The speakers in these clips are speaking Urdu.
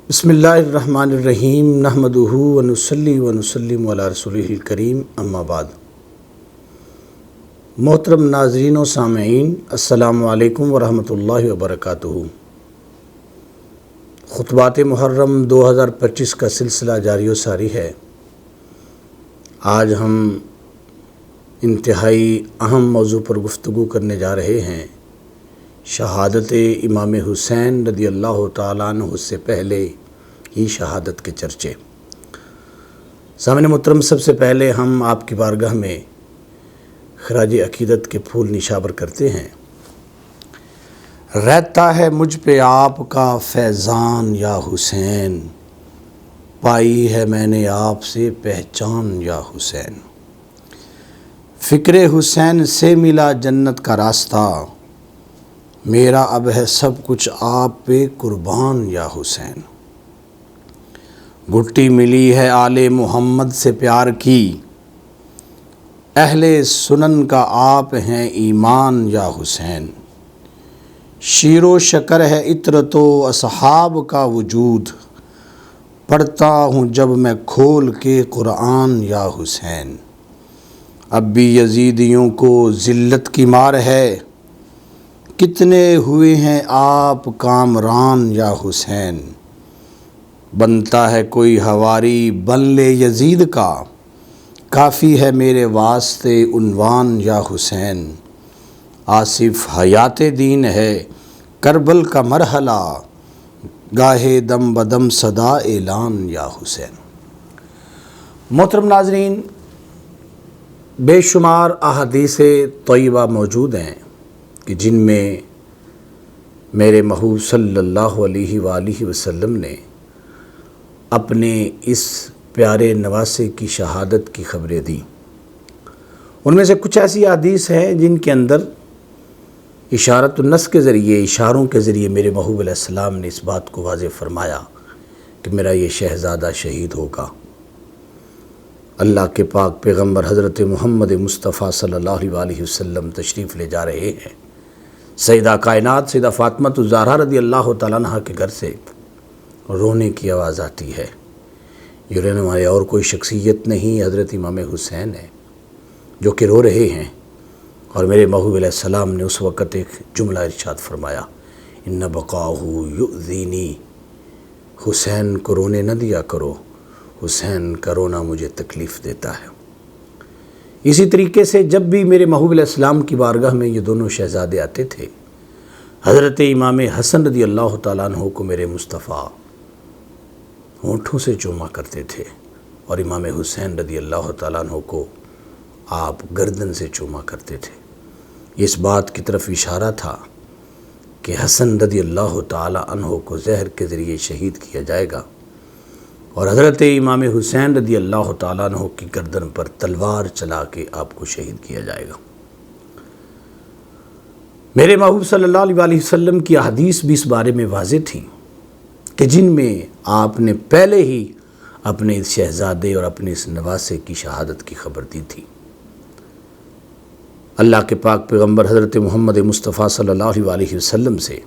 بسم اللہ الرحمن الرحیم نحمدہ ونصلی ونسلم علی رسولہ الکریم اما بعد۔ محترم ناظرین و سامعین، السلام علیکم ورحمۃ اللہ وبرکاتہ۔ خطبات محرم 2025 کا سلسلہ جاری و ساری ہے۔ آج ہم انتہائی اہم موضوع پر گفتگو کرنے جا رہے ہیں، شہادت امام حسین رضی اللہ تعالیٰ عنہ سے پہلے ہی شہادت کے چرچے۔ سامعین محترم، سب سے پہلے ہم آپ کی بارگاہ میں خراج عقیدت کے پھول نشاور کرتے ہیں۔ رہتا ہے مجھ پہ آپ کا فیضان یا حسین، پائی ہے میں نے آپ سے پہچان یا حسین۔ فکر حسین سے ملا جنت کا راستہ، میرا اب ہے سب کچھ آپ پہ قربان یا حسین۔ گھٹی ملی ہے آل محمد سے پیار کی، اہل سنن کا آپ ہیں ایمان یا حسین۔ شیر و شکر ہے عطرت و اصحاب کا وجود، پڑھتا ہوں جب میں کھول کے قرآن یا حسین۔ اب بھی یزیدیوں کو ذلت کی مار ہے، کتنے ہوئے ہیں آپ کامران یا حسین۔ بنتا ہے کوئی حواری بن لے یزید کا، کافی ہے میرے واسطے عنوان یا حسین۔ آصف حیات دین ہے کربل کا مرحلہ، گاہے دم بدم صدا اعلان یا حسین۔ محترم ناظرین، بے شمار احادیث طیبہ موجود ہیں کہ جن میں میرے محبوب صلی اللہ علیہ وآلہ وسلم نے اپنے اس پیارے نواسے کی شہادت کی خبریں دیں۔ ان میں سے کچھ ایسی احادیث ہیں جن کے اندر اشارت النص کے ذریعے، اشاروں کے ذریعے میرے محبوب علیہ السلام نے اس بات کو واضح فرمایا کہ میرا یہ شہزادہ شہید ہوگا۔ اللہ کے پاک پیغمبر حضرت محمد مصطفیٰ صلی اللہ علیہ وسلم تشریف لے جا رہے ہیں۔ سیدہ کائنات سیدہ فاطمہ الزہرا رضی اللہ تعالیٰ عنہ کے گھر سے رونے کی آواز آتی ہے۔ یہ رونے والے اور کوئی شخصیت نہیں، حضرت امام حسین ہے جو کہ رو رہے ہیں۔ اور میرے محبوب علیہ السلام نے اس وقت ایک جملہ ارشاد فرمایا، ان بقاہ یؤذینی، حسین کو رونے نہ دیا کرو، حسین کا رونا مجھے تکلیف دیتا ہے۔ اسی طریقے سے جب بھی میرے محبوب علیہ السلام کی بارگاہ میں یہ دونوں شہزادے آتے تھے، حضرت امام حسن رضی اللہ تعالیٰ عنہ کو میرے مصطفیٰ ہونٹوں سے چوما کرتے تھے، اور امام حسین رضی اللہ تعالیٰ عنہ کو آپ گردن سے چوما کرتے تھے۔ اس بات کی طرف اشارہ تھا کہ حسن رضی اللہ تعالیٰ عنہ کو زہر کے ذریعے شہید کیا جائے گا، اور حضرت امام حسین رضی اللہ تعالیٰ عنہ کی گردن پر تلوار چلا کے آپ کو شہید کیا جائے گا۔ میرے محبوب صلی اللہ علیہ وسلم کی احادیث بھی اس بارے میں واضح تھیں کہ جن میں آپ نے پہلے ہی اپنے اس شہزادے اور اپنے اس نواسے کی شہادت کی خبر دی تھی۔ اللہ کے پاک پیغمبر حضرت محمد مصطفیٰ صلی اللہ علیہ وسلم سے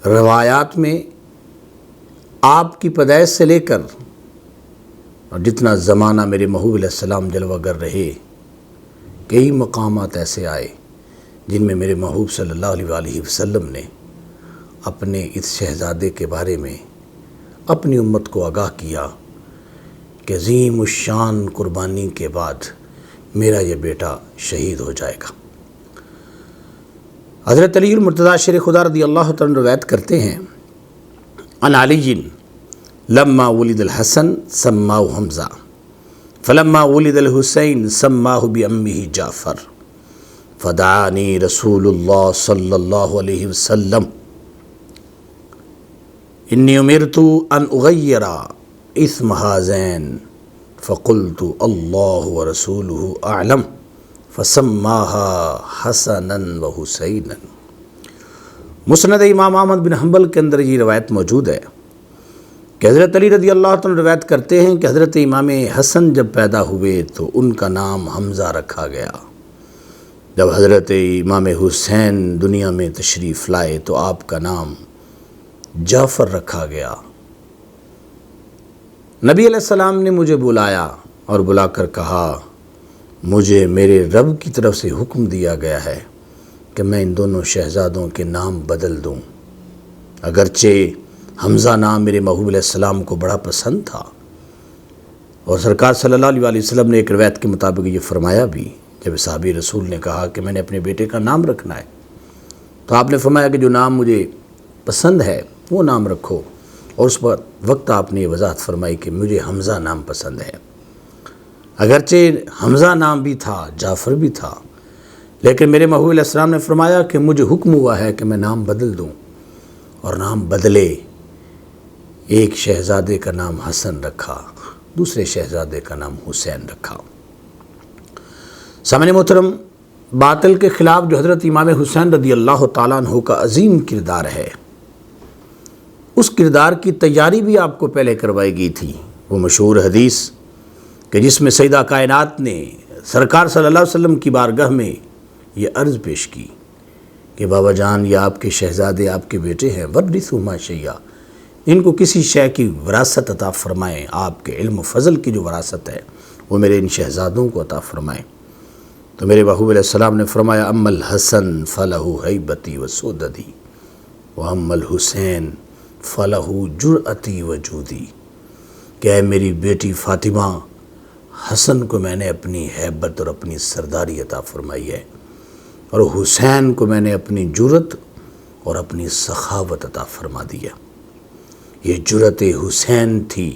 روایات میں آپ کی پیدائش سے لے کر اور جتنا زمانہ میرے محبوب علیہ السلام جلوہ گر رہے، کئی مقامات ایسے آئے جن میں میرے محبوب صلی اللہ علیہ وسلم نے اپنے اس شہزادے کے بارے میں اپنی امت کو آگاہ کیا کہ عظیم الشان قربانی کے بعد میرا یہ بیٹا شہید ہو جائے گا۔ حضرت علی المرتضیٰ شیر خدا رضی اللہ تعالیٰ روایت کرتے ہیں، عن علی لما ولد الحسن سماہ حمزہ فلما ولد الحسین سماہ بأمہ جعفر فدعانی رسول اللہ صلی اللہ علیہ وسلم انی امرت ان اغیر اسم ہذین فقلت اللہ ورسولہ اعلم فسماها حسنا وحسینا۔ مسند امام احمد بن حنبل کے اندر یہ روایت موجود ہے کہ حضرت علی رضی اللہ عنہ روایت کرتے ہیں کہ حضرت امام حسن جب پیدا ہوئے تو ان کا نام حمزہ رکھا گیا۔ جب حضرت امام حسین دنیا میں تشریف لائے تو آپ کا نام جعفر رکھا گیا۔ نبی علیہ السلام نے مجھے بلایا اور بلا کر کہا مجھے میرے رب کی طرف سے حکم دیا گیا ہے کہ میں ان دونوں شہزادوں کے نام بدل دوں۔ اگرچہ حمزہ نام میرے محبوب علیہ السلام کو بڑا پسند تھا، اور سرکار صلی اللہ علیہ وسلم نے ایک روایت کے مطابق یہ فرمایا بھی، جب صحابی رسول نے کہا کہ میں نے اپنے بیٹے کا نام رکھنا ہے تو آپ نے فرمایا کہ جو نام مجھے پسند ہے وہ نام رکھو، اور اس وقت آپ نے یہ وضاحت فرمائی کہ مجھے حمزہ نام پسند ہے۔ اگرچہ حمزہ نام بھی تھا، جعفر بھی تھا، لیکن میرے محبوب علیہ السلام نے فرمایا کہ مجھے حکم ہوا ہے کہ میں نام بدل دوں، اور نام بدلے۔ ایک شہزادے کا نام حسن رکھا، دوسرے شہزادے کا نام حسین رکھا۔ سامعین محترم، باطل کے خلاف جو حضرت امام حسین رضی اللہ تعالیٰ عنہ کا عظیم کردار ہے، اس کردار کی تیاری بھی آپ کو پہلے کروائی گئی تھی۔ وہ مشہور حدیث کہ جس میں سیدہ کائنات نے سرکار صلی اللہ علیہ وسلم کی بارگاہ میں یہ عرض پیش کی کہ بابا جان، یہ آپ کے شہزادے آپ کے بیٹے ہیں، ورثوا ما شیئا، ان کو کسی شے کی وراثت عطا فرمائیں، آپ کے علم و فضل کی جو وراثت ہے وہ میرے ان شہزادوں کو عطا فرمائیں۔ تو میرے محبوب علیہ السلام نے فرمایا اما الحسن فلہ ہیبتی و سوددی واما الحسین فلہ جرأتی و جودی، کہ اے میری بیٹی فاطمہ، حسن کو میں نے اپنی ہیبت اور اپنی سرداری عطا فرمائی ہے، اور حسین کو میں نے اپنی جرأت اور اپنی سخاوت عطا فرما دی ہے۔ یہ جرأت حسین تھی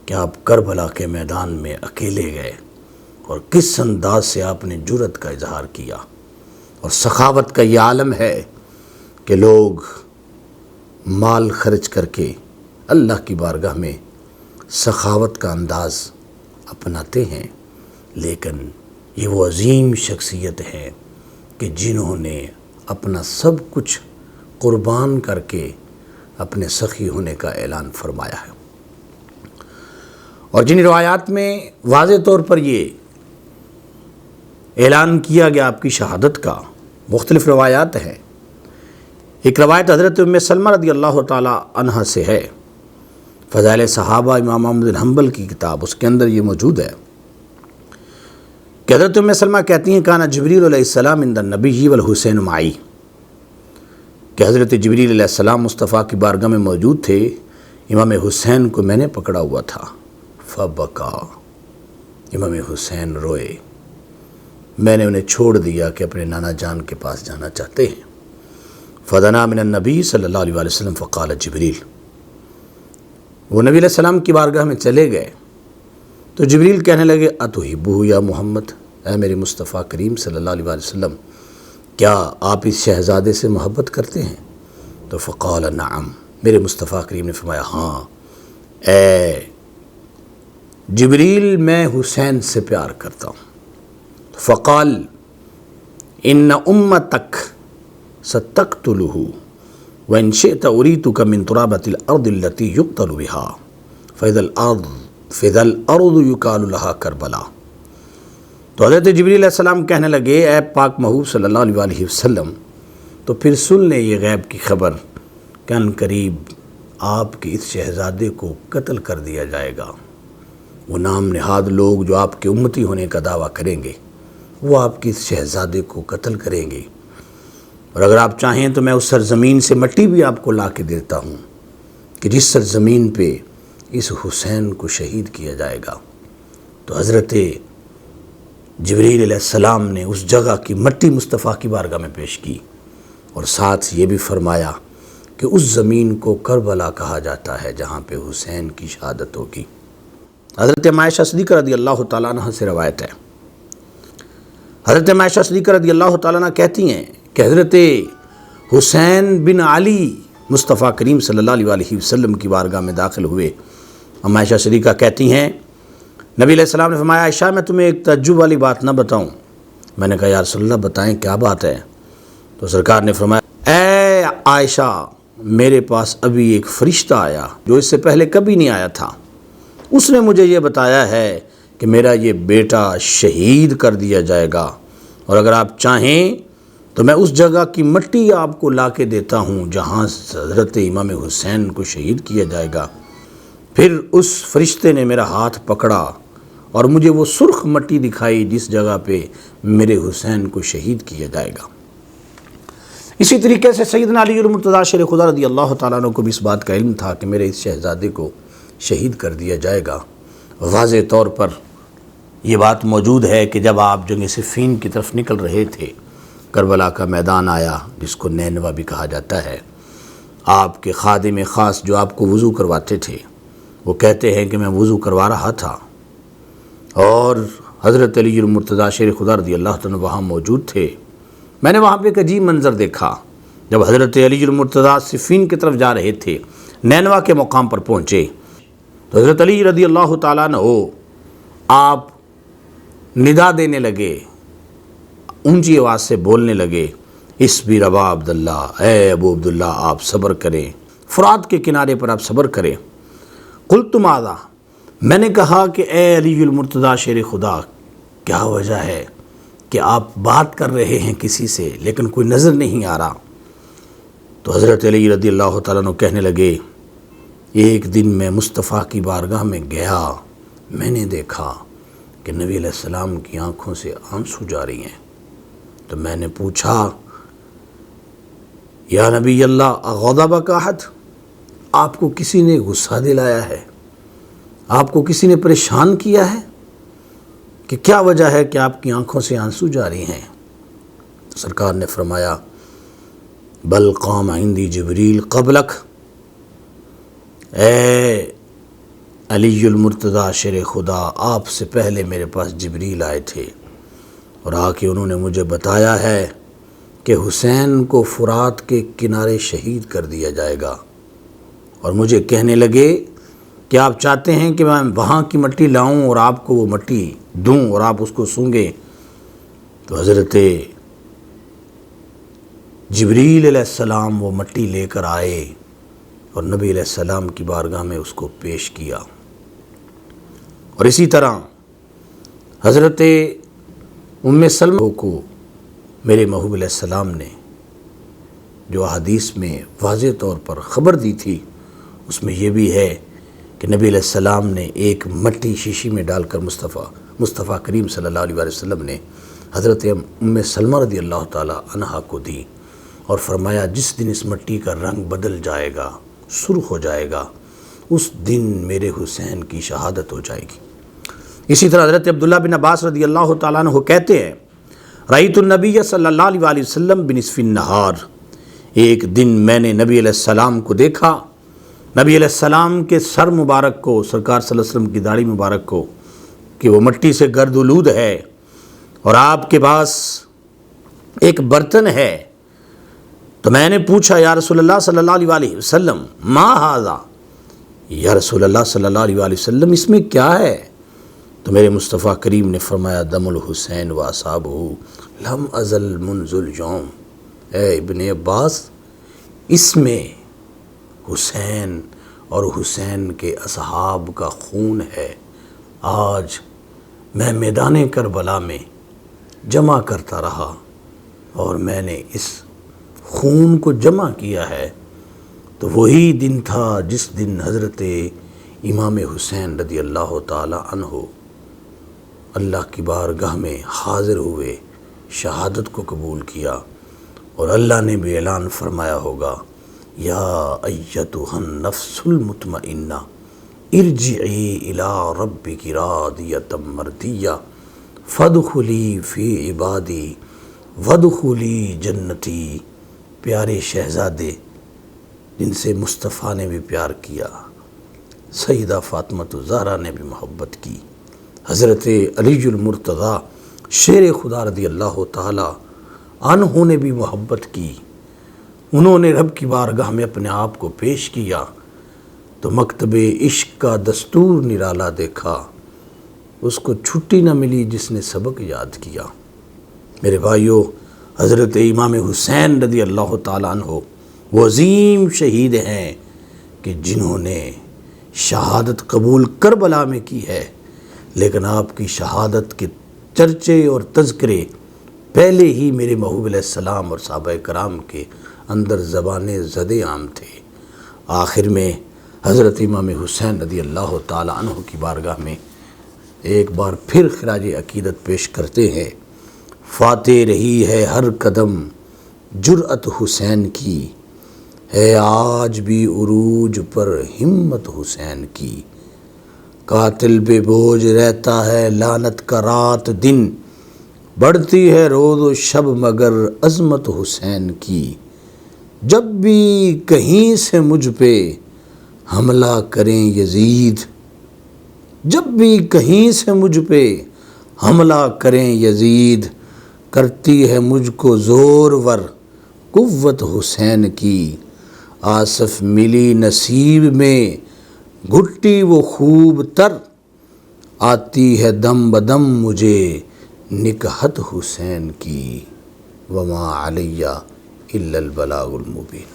کہ آپ کربلا کے میدان میں اکیلے گئے، اور کس انداز سے آپ نے جرأت کا اظہار کیا، اور سخاوت کا یہ عالم ہے کہ لوگ مال خرچ کر کے اللہ کی بارگاہ میں سخاوت کا انداز اپناتے ہیں، لیکن یہ وہ عظیم شخصیت ہے کہ جنہوں نے اپنا سب کچھ قربان کر کے اپنے سخی ہونے کا اعلان فرمایا ہے۔ اور جن روایات میں واضح طور پر یہ اعلان کیا گیا آپ کی شہادت کا، مختلف روایات ہیں۔ ایک روایت حضرت ام سلمہ رضی اللہ تعالی عنہ سے ہے، فضائل صحابہ امام احمد بن حنبل کی کتاب، اس کے اندر یہ موجود ہے کہ حضرت ام سلمہ کہتی ہیں کانا جبریل علیہ السلام عند النبی والحسین معی، کہ حضرت جبریل علیہ السلام مصطفیٰ کی بارگاہ میں موجود تھے، امام حسین کو میں نے پکڑا ہوا تھا، فبکا، امام حسین روئے، میں نے انہیں چھوڑ دیا کہ اپنے نانا جان کے پاس جانا چاہتے ہیں۔ فدنا من النبی صلی اللہ علیہ وسلم فقال جبریل، وہ نبی علیہ السلام کی بارگاہ میں چلے گئے تو جبریل کہنے لگے اتحبہ یا محمد، اے میرے مصطفیٰ کریم صلی اللہ علیہ وسلم، کیا آپ اس شہزادے سے محبت کرتے ہیں؟ تو فقال نعم، میرے مصطفیٰ کریم نے فرمایا ہاں اے جبریل، میں حسین سے پیار کرتا ہوں۔ فقال ان امتک ستقتلہ وان شئت اریتک من ترابۃ الارض التي يقتل بها فاذا الارض يقال لها کربلا۔ تو حضرت جبریل علیہ السلام کہنے لگے اے پاک محبوب صلی اللہ علیہ وسلم، تو پھر سن لیں یہ غیب کی خبر کہ ان قریب آپ کے اس شہزادے کو قتل کر دیا جائے گا۔ وہ نام نہاد لوگ جو آپ کے امتی ہونے کا دعویٰ کریں گے وہ آپ کے اس شہزادے کو قتل کریں گے، اور اگر آپ چاہیں تو میں اس سرزمین سے مٹی بھی آپ کو لا کے دیتا ہوں کہ جس سرزمین پہ اس حسین کو شہید کیا جائے گا۔ تو حضرت جبریل علیہ السلام نے اس جگہ کی مٹی مصطفیٰ کی بارگاہ میں پیش کی، اور ساتھ یہ بھی فرمایا کہ اس زمین کو کربلا کہا جاتا ہے جہاں پہ حسین کی شہادت ہوگی۔ حضرت عائشہ صدیقہ رضی اللہ تعالیٰ عنہ سے روایت ہے، حضرت عائشہ صدیقہ رضی اللہ تعالیٰ عنہ کہتی ہیں کہ حضرت حسین بن علی مصطفیٰ کریم صلی اللہ علیہ وسلم کی بارگاہ میں داخل ہوئے۔ عائشہ صدیقہ کہتی ہیں نبی علیہ السلام نے فرمایا عائشہ میں تمہیں ایک تعجب والی بات نہ بتاؤں؟ میں نے کہا یا رسول اللہ بتائیں کیا بات ہے؟ تو سرکار نے فرمایا اے عائشہ، میرے پاس ابھی ایک فرشتہ آیا جو اس سے پہلے کبھی نہیں آیا تھا، اس نے مجھے یہ بتایا ہے کہ میرا یہ بیٹا شہید کر دیا جائے گا، اور اگر آپ چاہیں تو میں اس جگہ کی مٹی آپ کو لا کے دیتا ہوں جہاں حضرت امام حسین کو شہید کیا جائے گا۔ پھر اس فرشتے نے میرا ہاتھ پکڑا اور مجھے وہ سرخ مٹی دکھائی جس جگہ پہ میرے حسین کو شہید کیا جائے گا۔ اسی طریقے سے سیدنا علی المرتضیٰ شیر خدا رضی اللہ تعالیٰ عنہ کو بھی اس بات کا علم تھا کہ میرے اس شہزادے کو شہید کر دیا جائے گا۔ واضح طور پر یہ بات موجود ہے کہ جب آپ جنگ صفین کی طرف نکل رہے تھے، کربلا کا میدان آیا جس کو نینوا بھی کہا جاتا ہے۔ آپ کے خادم خاص جو آپ کو وضو کرواتے تھے وہ کہتے ہیں کہ میں وضو کروا رہا تھا اور حضرت علی المرتضیٰ شیر خدا رضی اللہ تعالیٰ وہاں موجود تھے۔ میں نے وہاں پہ ایک عجیب منظر دیکھا۔ جب حضرت علی المرتضیٰ صفین کی طرف جا رہے تھے، نینوا کے مقام پر پہنچے تو حضرت علی رضی اللہ تعالیٰ عنہ آپ ندا دینے لگے، اونچی آواز سے بولنے لگے، اصبر ابا عبداللہ، اے ابو عبداللہ آپ صبر کریں، فرات کے کنارے پر آپ صبر کریں۔ قلت ماذا، میں نے کہا کہ اے علی المرتضیٰ شیر خدا، کیا وجہ ہے کہ آپ بات کر رہے ہیں کسی سے لیکن کوئی نظر نہیں آ رہا؟ تو حضرت علی رضی اللہ تعالیٰ عنہ کہنے لگے، ایک دن میں مصطفیٰ کی بارگاہ میں گیا، میں نے دیکھا کہ نبی علیہ السلام کی آنکھوں سے آنسو جاری ہیں۔ تو میں نے پوچھا، یا نبی اللہ اغضبک احد، آپ کو کسی نے غصہ دلایا ہے؟ آپ کو کسی نے پریشان کیا ہے کہ کیا وجہ ہے کہ آپ کی آنکھوں سے آنسو جاری ہیں؟ تو سرکار نے فرمایا، بل قام عندی جبریل قبلک، اے علی المرتضیٰ شیر خدا، آپ سے پہلے میرے پاس جبریل آئے تھے اور آ کے انہوں نے مجھے بتایا ہے کہ حسین کو فرات کے کنارے شہید کر دیا جائے گا، اور مجھے کہنے لگے کہ آپ چاہتے ہیں کہ میں وہاں کی مٹی لاؤں اور آپ کو وہ مٹی دوں اور آپ اس کو سونگیں۔ تو حضرت جبریل علیہ السلام وہ مٹی لے کر آئے اور نبی علیہ السلام کی بارگاہ میں اس کو پیش کیا۔ اور اسی طرح حضرت ام سلمہ کو میرے محبوب علیہ السلام نے جو حدیث میں واضح طور پر خبر دی تھی، اس میں یہ بھی ہے کہ نبی علیہ السلام نے ایک مٹی شیشی میں ڈال کر مصطفیٰ کریم صلی اللہ علیہ وسلم نے حضرت ام سلمہ رضی اللہ تعالی عنہا کو دی اور فرمایا، جس دن اس مٹی کا رنگ بدل جائے گا، سرخ ہو جائے گا، اس دن میرے حسین کی شہادت ہو جائے گی۔ اسی طرح حضرت عبداللہ بن عباس رضی اللہ تعالیٰ عنہ کہتے ہیں، رأیت النبی صلی اللہ علیہ وسلم بنصف النہار، ایک دن میں نے نبی علیہ السلام کو دیکھا، نبی علیہ السلام کے سر مبارک کو، سرکار صلی اللہ علیہ وسلم کی داڑھی مبارک کو، کہ وہ مٹی سے گرد آلود ہے اور آپ کے پاس ایک برتن ہے۔ تو میں نے پوچھا، یا رسول اللہ صلی اللہ علیہ وسلم ما ھذا، یا رسول اللہ صلی اللہ علیہ وسلم اس میں کیا ہے؟ تو میرے مصطفیٰ کریم نے فرمایا، دم الحسین و اصحابہ لم ازل منذ اليوم، اے ابن عباس، اس میں حسین اور حسین کے اصحاب کا خون ہے۔ آج میں میدان کربلا میں جمع کرتا رہا اور میں نے اس خون کو جمع کیا ہے، تو وہی دن تھا جس دن حضرت امام حسین رضی اللہ تعالی عنہ اللہ کی بارگاہ میں حاضر ہوئے، شہادت کو قبول کیا، اور اللہ نے بھی اعلان فرمایا ہوگا، یا ایتھا النفس المطمئنہ ارجعی الی ربک راضیۃ مرضیہ فادخلی فی عبادی وادخلی جنتی۔ پیارے شہزادے جن سے مصطفیٰ نے بھی پیار کیا، سیدہ فاطمہ الزہرا نے بھی محبت کی، حضرت علی المرتضیٰ شیر خدا رضی اللہ تعالی عنہ نے بھی محبت کی، انہوں نے رب کی بارگاہ میں اپنے آپ کو پیش کیا تو مکتب عشق کا دستور نرالا دیکھا، اس کو چھٹی نہ ملی جس نے سبق یاد کیا۔ میرے بھائیو، حضرت امام حسین رضی اللہ تعالیٰ عنہ وہ عظیم شہید ہیں کہ جنہوں نے شہادت قبول کربلا میں کی ہے، لیکن آپ کی شہادت کے چرچے اور تذکرے پہلے ہی میرے محبوب علیہ السلام اور صحابہ کرام کے اندر زبانِ زد عام تھے۔ آخر میں حضرت امام حسین رضی اللہ تعالی عنہ کی بارگاہ میں ایک بار پھر خراج عقیدت پیش کرتے ہیں۔ فاتح رہی ہے ہر قدم جرأت حسین کی، ہے آج بھی عروج پر ہمت حسین کی۔ قاتل بے بوجھ رہتا ہے لعنت کا رات دن، بڑھتی ہے روز و شب مگر عظمت حسین کی۔ جب بھی کہیں سے مجھ پہ حملہ کریں یزید، جب بھی کہیں سے مجھ پہ حملہ کریں یزید، کرتی ہے مجھ کو زور ور قوت حسین کی۔ آصف ملی نصیب میں گھٹی وہ خوب تر، آتی ہے دم بدم مجھے نکہت حسین کی۔ وما علیہ الا البلاغ المبین۔